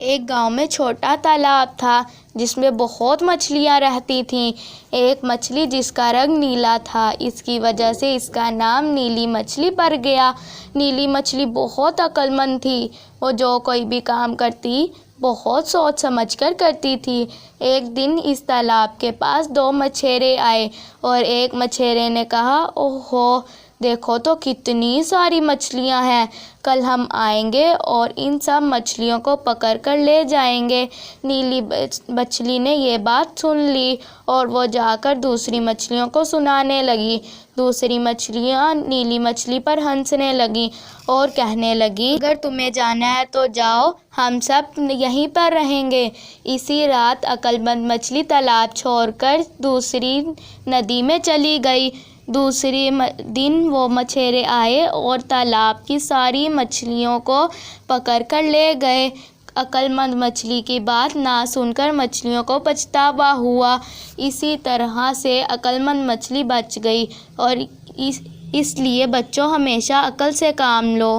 ایک گاؤں میں چھوٹا تالاب تھا جس میں بہت مچھلیاں رہتی تھیں۔ ایک مچھلی جس کا رنگ نیلا تھا، اس کی وجہ سے اس کا نام نیلی مچھلی پڑ گیا۔ نیلی مچھلی بہت عقل مند تھی۔ وہ جو کوئی بھی کام کرتی بہت سوچ سمجھ کر کرتی تھی۔ ایک دن اس تالاب کے پاس دو مچھیرے آئے اور ایک مچھیرے نے کہا، اوہو، دیکھو تو کتنی ساری مچھلیاں ہیں، کل ہم آئیں گے اور ان سب مچھلیوں کو پکڑ کر لے جائیں گے۔ نیلی مچھلی نے یہ بات سن لی اور وہ جا کر دوسری مچھلیوں کو سنانے لگی۔ دوسری مچھلیاں نیلی مچھلی پر ہنسنے لگیں اور کہنے لگیں، اگر تمہیں جانا ہے تو جاؤ، ہم سب یہیں پر رہیں گے۔ اسی رات عقل مند مچھلی تالاب چھوڑ کر دوسری ندی میں چلی گئی۔ دوسرے دن وہ مچھیرے آئے اور تالاب کی ساری مچھلیوں کو پکڑ کر لے گئے۔ عقل مند مچھلی کی بات نہ سن کر مچھلیوں کو پچھتاوا ہوا۔ اسی طرح سے عقل مند مچھلی بچ گئی، اور اس لیے بچوں، ہمیشہ عقل سے کام لو۔